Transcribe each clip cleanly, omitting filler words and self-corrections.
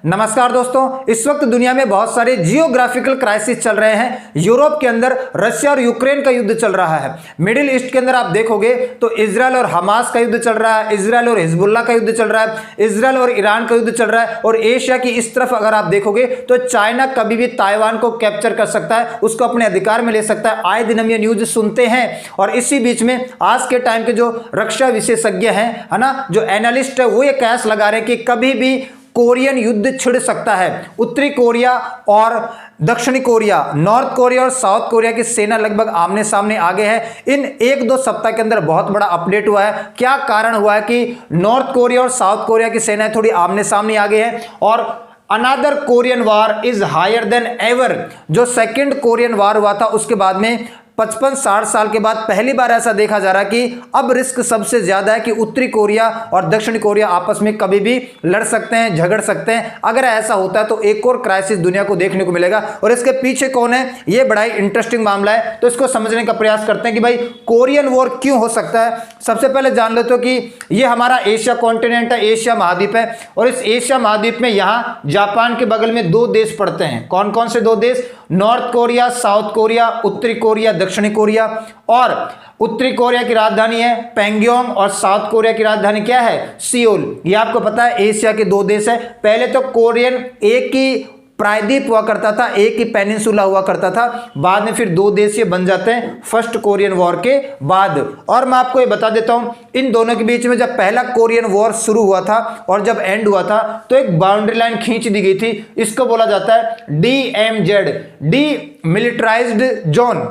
नमस्कार दोस्तों, इस वक्त दुनिया में बहुत सारे जियोग्राफिकल क्राइसिस चल रहे हैं। यूरोप के अंदर रशिया और यूक्रेन का युद्ध चल रहा है। मिडिल ईस्ट के अंदर आप देखोगे तो इजराइल और हमास का युद्ध चल रहा है, इजराइल और हिजबुल्लाह का युद्ध चल रहा है, इजराइल और ईरान का युद्ध चल रहा है। और एशिया की इस तरफ अगर आप देखोगे तो चाइना कभी भी ताइवान को कैप्चर कर सकता है, उसको अपने अधिकार में ले सकता है। आए दिन हम ये न्यूज सुनते हैं। और इसी बीच में आज के टाइम के जो रक्षा विशेषज्ञ हैं, है ना, जो एनालिस्ट है, वो ये कयास लगा रहे हैं कि कभी भी कोरियन युद्ध छिड़ सकता है। उत्तरी कोरिया और दक्षिणी कोरिया, नॉर्थ कोरिया और साउथ कोरिया की सेना लगभग आमने सामने आ गए हैं। इन एक दो सप्ताह के अंदर बहुत बड़ा अपडेट हुआ है। क्या कारण हुआ है कि नॉर्थ कोरिया और साउथ कोरिया की सेनाएं थोड़ी आमने सामने आ गई है। और another Korean war is higher than ever. जो सेकेंड कोरियन वार हुआ था उसके बाद में 55-60 साल के बाद पहली बार ऐसा देखा जा रहा है कि अब रिस्क सबसे ज्यादा है कि उत्तरी कोरिया और दक्षिणी कोरिया आपस में कभी भी लड़ सकते हैं, झगड़ सकते हैं। अगर ऐसा होता है तो एक और क्राइसिस दुनिया को देखने को मिलेगा। और इसके पीछे कौन है, ये बड़ा ही इंटरेस्टिंग मामला है। तो इसको समझने का प्रयास करते हैं कि भाई कोरियन वॉर क्यों हो सकता है। सबसे पहले जान लेते हो कि ये हमारा एशिया कॉन्टिनेंट है, एशिया महाद्वीप है। और इस एशिया महाद्वीप में यहाँ जापान के बगल में दो देश पड़ते हैं। कौन कौन से दो देश? नॉर्थ कोरिया, साउथ कोरिया, उत्तरी कोरिया, दक्षिणी कोरिया। और उत्तरी कोरिया की राजधानी है पैंगयोंग और साउथ कोरिया की राजधानी क्या है? सियोल। ये आपको पता है एशिया के दो देश है। पहले तो कोरियन एक ही प्रायद्वीप हुआ करता था, एक ही पेनिनसुला हुआ करता था। बाद में फिर दो देश ये बन जाते हैं फर्स्ट कोरियन वॉर के बाद। और मैं आपको ये बता देता हूं, इन दोनों के बीच में जब पहला कोरियन वॉर शुरू हुआ था और जब एंड हुआ था तो एक बाउंड्री लाइन खींच दी गई थी। इसको बोला जाता है DMZ, डी मिलिटराइज्ड जोन।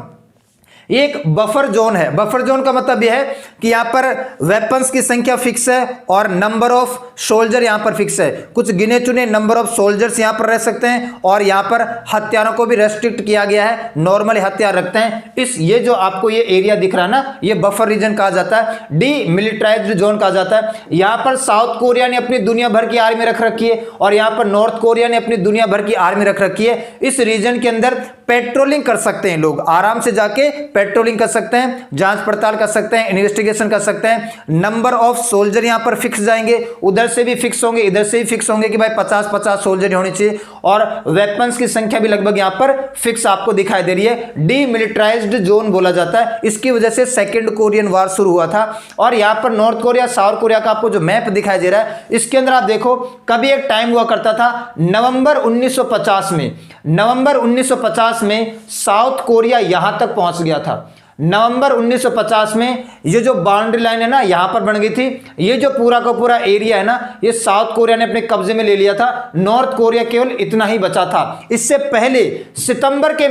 ये एक बफर जोन है। बफर जोन का मतलब यह है कि यहां पर वेपन्स की संख्या फिक्स है और नंबर ऑफ सोल्जर यहां पर फिक्स है। कुछ गिने चुने नंबर ऑफ सोल्जर्स यहां पर रह सकते हैं और यहां पर हथियारों को भी रेस्ट्रिक्ट किया गया है। नॉर्मली हथियार रखते हैं। ये जो आपको ये एरिया दिख रहा है ना, ये बफर रीजन कहा जाता है, डीमिलिटराइज्ड जोन कहा जाता है। यहां पर साउथ कोरिया ने अपनी दुनिया भर की आर्मी रख रखी है और यहां पर नॉर्थ कोरिया ने अपनी दुनिया भर की आर्मी रख रखी है। इस रीजन के अंदर पेट्रोलिंग कर सकते हैं लोग, आराम से जाके पेट्रोलिंग कर सकते हैं, जांच पड़ताल कर सकते हैं, इन्वेस्टिगेशन कर सकते हैं। नंबर ऑफ सोल्जर यहां पर फिक्स जाएंगे, उधर से भी फिक्स होंगे, इधर से भी फिक्स होंगे कि भाई 50-50 सोल्जर होने चाहिए। और वेपन्स की संख्या भी लगभग यहां पर फिक्स आपको दिखाई दे रही है। डीमिलिटराइज्ड जोन बोला जाता है। इसकी वजह से सेकेंड कोरियन वार शुरू हुआ था। और यहां पर नॉर्थ कोरिया, साउथ कोरिया का आपको जो मैप दिखाई दे रहा है, इसके अंदर आप देखो कभी एक टाइम हुआ करता था नवंबर 1950 में। नवंबर 1950 में साउथ कोरिया यहां तक पहुंच गया था। नवंबर 1950 में ये जो बाउंड्री लाइन है ना, यहां पर बन गई थी। ये जो पूरा का पूरा एरिया है ना, ये साउथ कोरिया ने अपने कब्जे में ले लिया था। नॉर्थ कोरिया केवल इतना ही बचा था। इससे पहले सितंबर के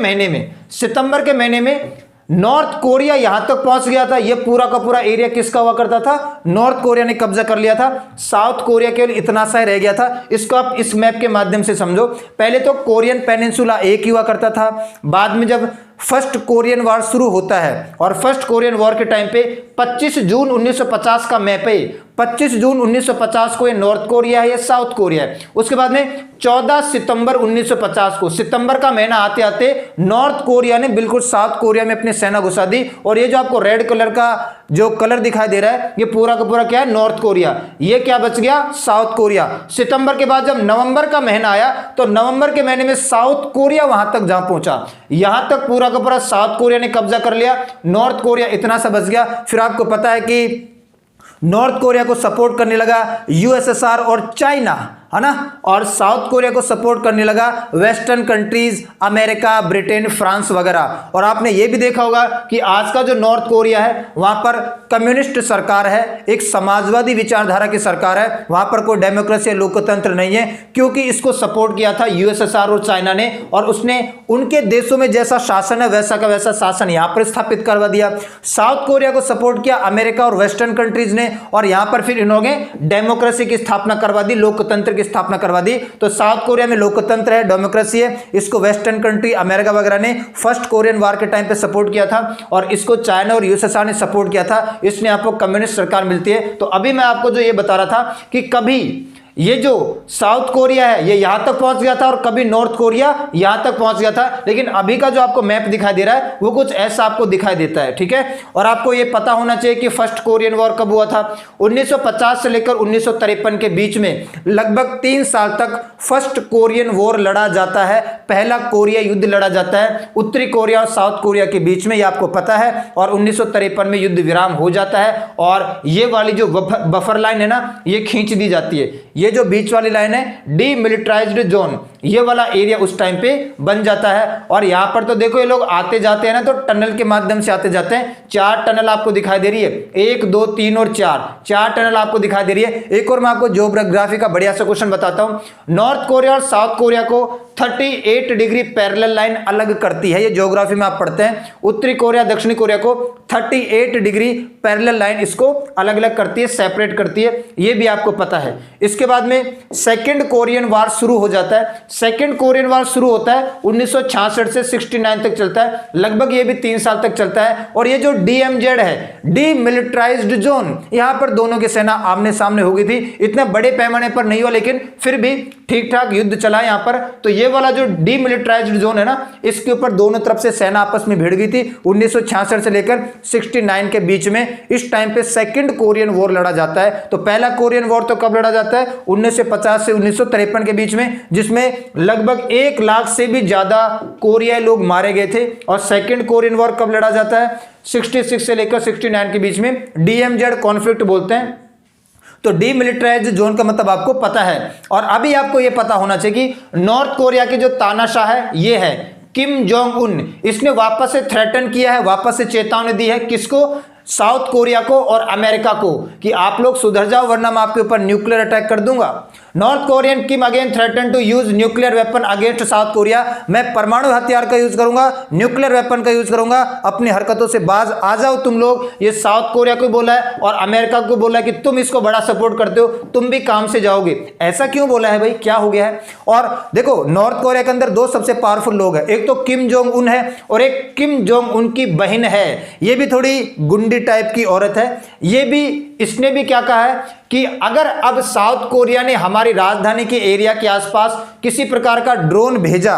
महीने में नॉर्थ कोरिया यहां तक पहुंच गया था। यह पूरा का पूरा एरिया किसका हुआ करता था? नॉर्थ कोरिया ने कब्जा कर लिया था। साउथ कोरिया केवल इतना सा ही रह गया था। इसको आप इस मैप के माध्यम से समझो। पहले तो कोरियन पेनिनसुला एक ही हुआ करता था। बाद में जब फर्स्ट कोरियन वॉर शुरू होता है और फर्स्ट कोरियन वॉर के टाइम पे 25 जून 1950 का मैप है। 25 जून 1950 को ये नॉर्थ कोरिया है, ये साउथ कोरिया है। उसके बाद में 14 सितंबर 1950 को, सितंबर का महीना आते आते नॉर्थ कोरिया ने बिल्कुल साउथ कोरिया में अपनी सेना घुसा दी। और ये जो आपको रेड कलर का जो कलर दिखाई दे रहा है, ये पूरा का पूरा क्या है? North Korea. ये क्या बच गया? South Korea. सितंबर के बाद जब नवंबर का महीना आया तो नवंबर के महीने में साउथ कोरिया वहां तक जहां पहुंचा, यहां तक पूरा का पूरा साउथ कोरिया ने कब्जा कर लिया। नॉर्थ कोरिया इतना सा बच गया। फिर आपको पता है कि नॉर्थ कोरिया को सपोर्ट करने लगा USSR और चाइना, है ना। और साउथ कोरिया को सपोर्ट करने लगा western countries, America, Britain, France वगैरह। और आपने ये भी देखा होगा कि आज का जो नॉर्थ कोरिया है वहां पर कम्युनिस्ट सरकार है, एक समाजवादी विचारधारा की सरकार है। वहां पर कोई डेमोक्रेसी, लोकतंत्र नहीं है, क्योंकि इसको सपोर्ट किया था USSR और चाइना ने। और उसने उनके देशों में जैसा शासन है वैसा का वैसा शासन यहां पर स्थापित करवा दिया। साउथ कोरिया को सपोर्ट किया अमेरिका और वेस्टर्न कंट्रीज ने, और यहां पर फिर इन्होंने डेमोक्रेसी की स्थापना करवा दी, लोकतंत्र की स्थापना करवा दी। तो साउथ कोरिया में लोकतंत्र है, डेमोक्रेसी है। इसको वेस्टर्न कंट्री, अमेरिका वगैरह ने फर्स्ट कोरियन वार के टाइम पे सपोर्ट किया था। और इसको चाइना और USSR ने सपोर्ट किया था। इसने आपको कम्युनिस्ट सरकार मिलती है। तो अभी मैं आपको जो ये बता रहा था कि कभी ये जो साउथ कोरिया है ये यहां तक पहुंच गया था और कभी नॉर्थ कोरिया यहां तक पहुंच गया था, लेकिन अभी का जो आपको मैप दिखाई दे रहा है वो कुछ ऐसा आपको दिखाई देता है, ठीक है। और आपको ये पता होना चाहिए कि फर्स्ट कोरियन वॉर कब हुआ था, 1950 से लेकर 1953 के बीच में लगभग 3 साल तक फर्स्ट कोरियन वॉर लड़ा जाता है, पहला कोरिया युद्ध लड़ा जाता है उत्तरी कोरिया और साउथ कोरिया के बीच में, ये आपको पता है। और 1953 में युद्ध विराम हो जाता है और ये वाली जो बफर लाइन है ना ये खींच दी जाती है। ये जो बीच वाली लाइन है डीमिलिटराइज्ड जोन, ये वाला एरिया उस टाइम पे बन जाता है। और यहां पर तो देखो ये लोग आते जाते हैं ना तो टनल के माध्यम से आते जाते हैं। 4 टनल आपको दिखाई दे रही है, 1 2 3 और 4 टनल आपको दिखाई दे रही है। एक और मैं आपको ज्योग्राफी का बढ़िया सा क्वेश्चन बताता हूं। नॉर्थ कोरिया और साउथ कोरिया को 38 डिग्री पैरेलल लाइन अलग करती है, ये ज्योग्राफी में आप पढ़ते हैं। उत्तरी कोरिया दक्षिणी कोरिया को 38 डिग्री पैरेलल लाइन इसको अलग अलग करती है, सेपरेट करती है, ये भी आपको पता है। इसके बाद में सेकेंड कोरियन वार शुरू हो जाता है। सेकेंड कोरियन वार शुरू होता है 1966 से 69 तक चलता है, लगभग ये भी 3 साल तक चलता है। और ये जो DMZ है डीमिलिटराइज्ड जोन, यहां पर दोनों की सेना आमने सामने हो गई थी, इतने बड़े पैमाने पर नहीं हुआ लेकिन फिर भी ठीक ठाक युद्ध चला यहां पर। तो ये वाला जो डीमिलिटराइज्ड जोन है ना इसके ऊपर दोनों तरफ से सेना आपस में भिड़ गई थी 1966 से लेकर 69 के बीच में। इस टाइम पे सेकंड कोरियन वॉर लड़ा जाता है। तो पहला कोरियन वॉर तो कब लड़ा जाता है 1950 से 1953 के बीच में, जिसमें लगभग 1 लाख से भी ज्यादा कोरियाई लोग मारे गए थे। और सेकंड कोरियन वॉर कब लड़ा जाता है 66 से लेकर 69 के बीच में, DMZ कॉन्फ्लिक्ट बोलते हैं। तो डीमिलिटराइज्ड जोन का मतलब आपको पता है। और अभी आपको यह पता होना चाहिए कि नॉर्थ कोरिया की जो तानाशाह है ये है किम जोंग उन, इसने वापस से थ्रेटन किया है, वापस से चेतावनी दी है किसको, साउथ कोरिया को और अमेरिका को, कि आप लोग सुधर जाओ वरना मैं आपके ऊपर न्यूक्लियर अटैक कर दूंगा। North Korean Kim again threaten to use nuclear weapon against South Korea, मैं परमाणु हथियार का यूज करूंगा, न्यूक्लियर वेपन का यूज करूंगा, अपनी हरकतों से बाज आ जाओ तुम लोग। ये साउथ कोरिया को बोला है और अमेरिका को बोला है कि तुम इसको बड़ा सपोर्ट करते हो, तुम भी काम से जाओगे। ऐसा क्यों बोला है भाई, क्या हो गया है? और देखो नॉर्थ कोरिया के अंदर 2 सबसे पावरफुल लोग हैं, एक तो किम जोंग उन है और एक किम जोंग उन की बहन है। ये भी थोड़ी गुंडी टाइप की औरत है। ये भी, इसने भी क्या कहा है कि अगर अब साउथ कोरिया ने हमारी राजधानी के एरिया के आसपास किसी प्रकार का ड्रोन भेजा,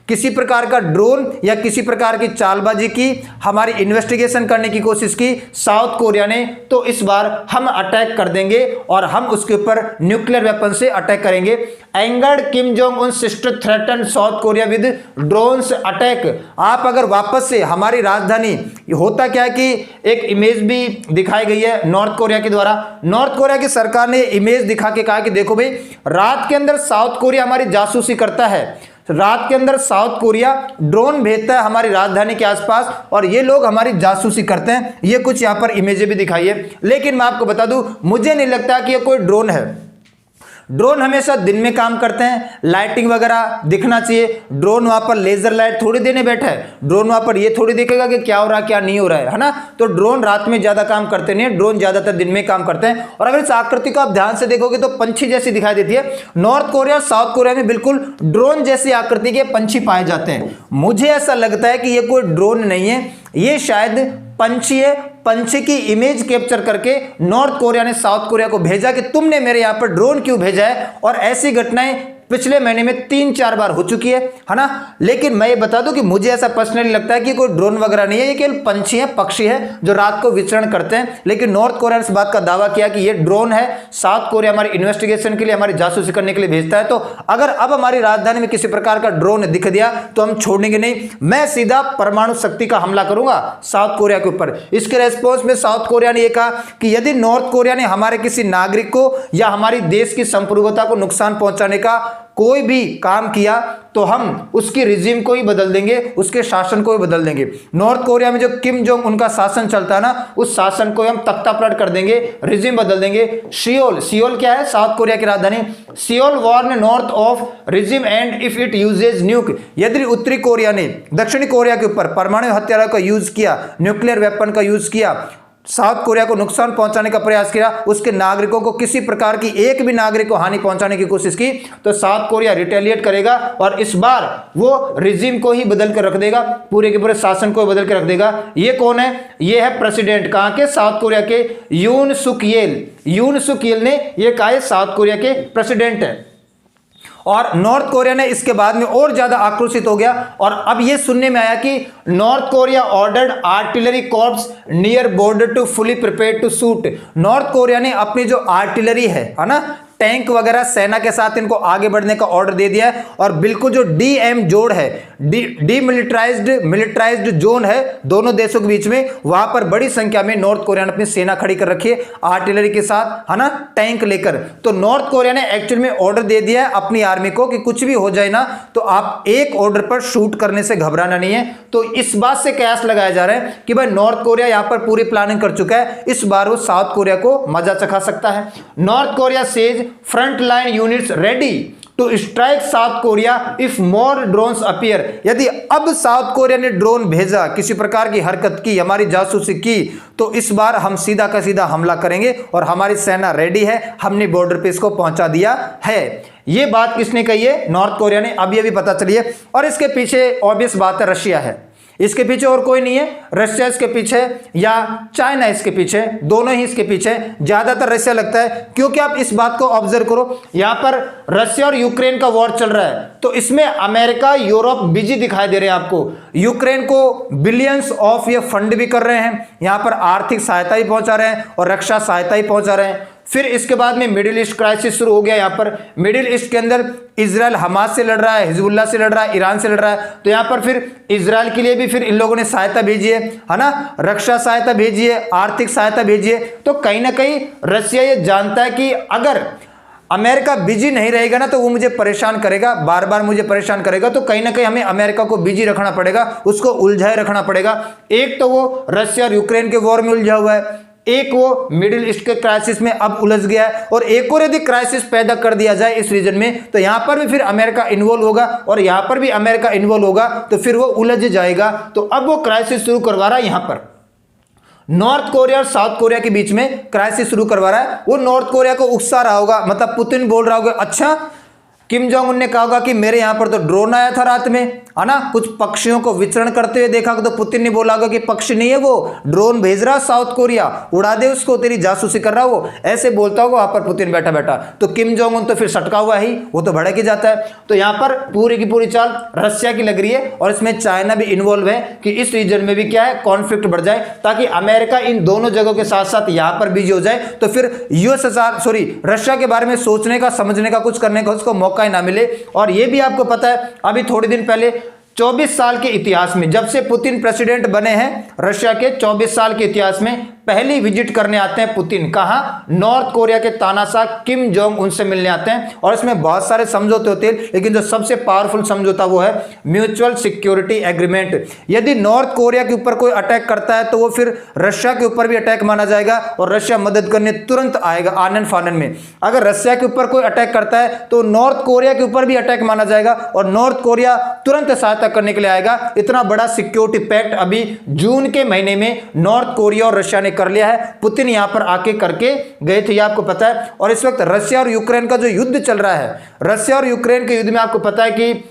किसी प्रकार का ड्रोन या किसी प्रकार की चालबाजी की, हमारी इन्वेस्टिगेशन करने की कोशिश की साउथ कोरिया ने, तो इस बार हम अटैक कर देंगे और हम उसके ऊपर न्यूक्लियर वेपन से अटैक करेंगे। Angered Kim Jong Un sister threaten south Korea with drones attack. आप अगर वापस से हमारी राजधानी, होता क्या है कि एक इमेज भी दिखाई गई है नॉर्थ कोरिया के द्वारा। नॉर्थ कोरिया की सरकार ने इमेज दिखा के कहा कि देखो भाई, रात के अंदर साउथ कोरिया हमारी जासूसी करता है, रात के अंदर साउथ कोरिया ड्रोन भेजता है हमारी राजधानी के आसपास और ये लोग हमारी जासूसी करते हैं। ये कुछ यहां पर इमेजें भी दिखाई है, लेकिन मैं आपको बता दूं मुझे नहीं लगता कि ये कोई ड्रोन है। ड्रोन हमेशा दिन में काम करते हैं, लाइटिंग वगैरह दिखना चाहिए। ड्रोन वहां पर लेजर लाइट थोड़ी देने बैठा है, ड्रोन वहां पर ये थोड़ी देखेगा कि क्या हो रहा है क्या नहीं हो रहा है ना। तो ड्रोन रात में ज्यादा काम करते नहीं है, ड्रोन ज्यादातर दिन में काम करते हैं। और अगर इस आकृति को आप ध्यान से देखोगे तो पंछी जैसी दिखाई देती है। नॉर्थ कोरिया और साउथ कोरिया में बिल्कुल ड्रोन जैसी आकृति के पंछी पाए जाते हैं। मुझे ऐसा लगता है कि ये कोई ड्रोन नहीं है, ये शायद पंछी है। पंछी की इमेज कैप्चर करके नॉर्थ कोरिया ने साउथ कोरिया को भेजा कि तुमने मेरे यहां पर ड्रोन क्यों भेजा है। और ऐसी घटनाएं पिछले महीने में 3-4 बार हो चुकी है ना। लेकिन मैं ये बता दूं कि मुझे ऐसा पर्सनली लगता है कि कोई ड्रोन वगैरह नहीं है, ये केवल पंछी है, पक्षी है जो रात को विचरण करते हैं। लेकिन नॉर्थ कोरिया ने इस बात का दावा किया कि ये ड्रोन है, साउथ कोरिया हमारी इन्वेस्टिगेशन के लिए, हमारी जासूसी करने के लिए भेजता है। तो अगर अब हमारी राजधानी में किसी प्रकार का ड्रोन दिख दिया तो हम छोड़ेंगे नहीं, मैं सीधा परमाणु शक्ति का हमला करूंगा साउथ कोरिया के ऊपर। इसके रेस्पॉन्स में साउथ कोरिया ने यह कहा कि यदि नॉर्थ कोरिया ने हमारे किसी नागरिक को या हमारी देश की संप्रभुता को नुकसान पहुंचाने का कोई भी काम किया तो हम उसकी रिजीम को ही बदल देंगे, उसके शासन को ही बदल देंगे। नॉर्थ कोरिया में जो किम जोंग उनका शासन चलता है ना, उस शासन को हम तख्ता पलट कर देंगे, रिजीम बदल देंगे। सियोल क्या है साउथ कोरिया की राजधानी। Seoul warn North of regime and if it uses nuke, यदि उत्तरी कोरिया ने दक्षिणी कोरिया के ऊपर परमाणु हथियारों का यूज किया, न्यूक्लियर वेपन का यूज किया, साउथ कोरिया को नुकसान पहुंचाने का प्रयास किया, उसके नागरिकों को किसी प्रकार की एक भी नागरिक को हानि पहुंचाने की कोशिश की, तो साउथ कोरिया रिटेलिएट करेगा और इस बार वो रिजीम को ही बदल कर रख देगा, पूरे के पूरे शासन को बदल कर रख देगा। ये कौन है? ये है प्रेसिडेंट कहां के? साउथ कोरिया के यून सुक येल। यून सुक येल ने ये कहा है साउथ कोरिया के प्रेसिडेंट है। और नॉर्थ कोरिया ने इसके बाद में और ज्यादा आक्रोशित हो गया और अब यह सुनने में आया कि North Korea ordered artillery corps near border to fully prepared to shoot. North Korea ने अपनी जो आर्टिलरी है ना, टैंक वगैरह सेना के साथ इनको आगे बढ़ने का ऑर्डर दे दिया है और बिल्कुल जो डीएम जोन है, मिलिटराइज्ड जोन है दोनों देशों के बीच में, वहां पर बड़ी संख्या में नॉर्थ कोरिया ने अपनी सेना खड़ी कर रखी है आर्टिलरी के साथ, है ना, टैंक लेकर। तो नॉर्थ कोरिया ने एक्चुअल में ऑर्डर दे दिया है अपनी आर्मी को कि कुछ भी हो जाए ना तो आप एक ऑर्डर पर शूट करने से घबराना नहीं है। तो इस बात से कयास लगाया जा रहा है कि भाई नॉर्थ कोरिया यहां पर पूरी प्लानिंग कर चुका है, इस बार वो साउथ कोरिया को मजा चखा सकता है। North Korea says front line units ready to strike South Korea if more drones appear. यदि अब साउथ कोरिया ने ड्रोन भेजा, किसी प्रकार की हरकत की, हमारी जासूसी की, तो इस बार हम सीधा का सीधा हमला करेंगे और हमारी सेना रेडी है, हमने बॉर्डर पे इसको पहुंचा दिया है। ये बात किसने कही है? नॉर्थ कोरिया ने। अब ये भी पता चली है और इसके पीछे ऑब्वियस बात है रशिया है, इसके पीछे और कोई नहीं है। रशिया इसके पीछे या चाइना इसके पीछे, दोनों ही इसके पीछे, ज्यादातर रशिया लगता है। क्योंकि आप इस बात को ऑब्जर्व करो, यहां पर रशिया और यूक्रेन का वॉर चल रहा है तो इसमें अमेरिका यूरोप बिजी दिखाई दे रहे हैं आपको। यूक्रेन को बिलियंस ऑफ ये फंड भी कर रहे हैं, यहां पर आर्थिक सहायता ही पहुंचा रहे हैं और रक्षा सहायता ही पहुंचा रहे हैं। फिर इसके बाद में मिडिल ईस्ट क्राइसिस शुरू हो गया। यहां पर मिडिल ईस्ट के अंदर इजराइल हमास से लड़ रहा है, हिजबुल्लाह से लड़ रहा है, ईरान से लड़ रहा है। तो यहां पर फिर इजराइल के लिए भी फिर इन लोगों ने सहायता भेजी है ना, रक्षा सहायता भेजी है, आर्थिक सहायता भेजी है। तो कहीं ना कहीं रशिया ये जानता है कि अगर अमेरिका बिजी नहीं रहेगा ना तो वो मुझे परेशान करेगा, बार बार मुझे परेशान करेगा। तो कहीं ना कहीं हमें अमेरिका को बिजी रखना पड़ेगा, उसको उलझाए रखना पड़ेगा। एक तो वो रशिया और यूक्रेन के वॉर में उलझा हुआ है, एक वो मिडिल ईस्ट के क्राइसिस में अब उलझ गया है, और एक और यदि क्राइसिस पैदा कर दिया जाए इस रीजन में तो यहां पर भी फिर अमेरिका इन्वॉल्व होगा और यहां पर भी अमेरिका इन्वॉल्व होगा, तो फिर वो उलझ जाएगा। तो अब वो क्राइसिस शुरू करवा रहा है, यहां पर नॉर्थ कोरिया और साउथ कोरिया के बीच में क्राइसिस शुरू करवा रहा है। वो नॉर्थ कोरिया को उकसा रहा होगा, मतलब पुतिन बोल रहा होगा, अच्छा किम जोंग उन ने कहा होगा कि मेरे यहां पर तो ड्रोन आया था रात में, है ना, कुछ पक्षियों को विचरण करते हुए देखा, तो पुतिन ने बोला होगा कि पक्षी नहीं है वो, ड्रोन भेज रहा साउथ कोरिया, उड़ा दे उसको, तेरी जासूसी कर रहा वो, ऐसे बोलता होगा वहां पर पुतिन बैठा बैठा। तो किम जोंग उन तो फिर सटका हुआ ही, वो तो भड़क ही जाता है। तो यहां पर पूरी की पूरी चाल रशिया की लग रही है और इसमें चाइना भी इन्वॉल्व है कि इस रीजन में भी क्या है, कॉन्फ्लिक्ट बढ़ जाए, ताकि अमेरिका इन दोनों जगहों के साथ साथ यहां पर बिजी हो जाए, तो फिर रशिया के बारे में सोचने का, समझने का, कुछ करने का उसको मौका ही ना मिले। और यह भी आपको पता है, अभी थोड़े दिन पहले 24 साल के इतिहास में, जब से पुतिन प्रेसिडेंट बने हैं रशिया के 24 साल के इतिहास में पहली विजिट करने आते हैं पुतिन, कहां? नॉर्थ कोरिया के तानाशाह किम जोंग उनसे मिलने आते हैं। और इसमें बहुत सारे समझौते होते हैं, लेकिन जो सबसे पावरफुल समझौता वो है म्यूचुअल सिक्योरिटी एग्रीमेंट। यदि नॉर्थ कोरिया के ऊपर कोई अटैक करता है तो वो फिर रशिया के ऊपर भी अटैक माना जाएगा और रशिया मदद करने तुरंत आएगा आनन फानन में। अगर रशिया के ऊपर कोई अटैक करता है तो नॉर्थ कोरिया के ऊपर भी अटैक माना जाएगा और नॉर्थ कोरिया तुरंत सहायता करने के लिए आएगा। इतना बड़ा सिक्योरिटी पैक्ट अभी जून के महीने में नॉर्थ कोरिया और रशिया ने कर लिया है, पुतिन यहां पर आके करके गए थे, ये आपको पता है। और इस वक्त रशिया और यूक्रेन का जो युद्ध चल रहा है, रशिया और यूक्रेन के युद्ध में आपको पता है कि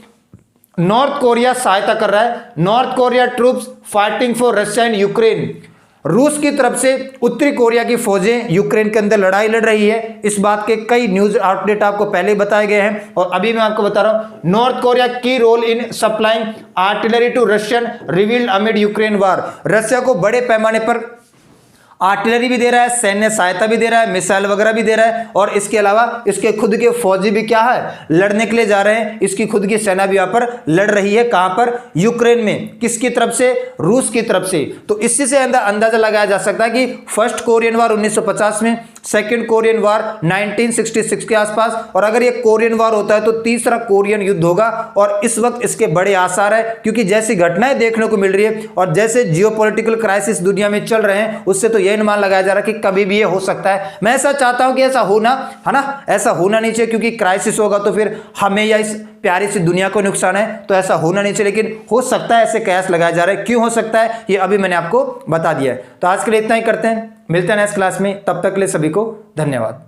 नॉर्थ कोरिया सहायता कर रहा है। North Korea troops fighting for Russia and Ukraine. रूस की तरफ से उत्तरी कोरिया की फौजें यूक्रेन के अंदर लड़ाई लड़ रही है। इस बात के कई न्यूज आउटलेट आपको पहले बताए गए हैं और अभी मैं आपको बता रहा हूं। नॉर्थ कोरिया की role in supplying artillery to Russian revealed amid Ukraine war. Russia को बड़े पैमाने पर आर्टिलरी भी दे रहा है, सैन्य सहायता भी दे रहा है, मिसाइल वगैरह भी दे रहा है, और इसके अलावा इसके खुद के फौजी भी क्या है, लड़ने के लिए जा रहे हैं। इसकी खुद की सेना भी यहाँ पर लड़ रही है, कहां पर? यूक्रेन में। किसकी तरफ से? रूस की तरफ से। तो इसी से अंदाजा लगाया जा सकता है कि फर्स्ट कोरियन वार 1950 में, सेकेंड कोरियन वार 1966 के आसपास, और अगर ये कोरियन वार होता है तो तीसरा कोरियन युद्ध होगा। और इस वक्त इसके बड़े आसार है, क्योंकि जैसी घटनाएं देखने को मिल रही है और जैसे जियोपॉलिटिकल क्राइसिस दुनिया में चल रहे हैं, उससे तो यह अनुमान लगाया जा रहा है कि कभी भी ये हो सकता है। मैं ऐसा चाहता हूं कि ऐसा होना, है ना, ऐसा होना नहीं चाहिए, क्योंकि क्राइसिस होगा तो फिर हमें या इस प्यारी सी दुनिया को नुकसान है, तो ऐसा होना नहीं चाहिए। लेकिन हो सकता है, ऐसे कयास लगाया जा रहा है। क्यों हो सकता है ये अभी मैंने आपको बता दिया है। तो आज के लिए इतना ही करते हैं, मिलते हैं नेक्स्ट क्लास में। तब तक के लिए सभी को धन्यवाद।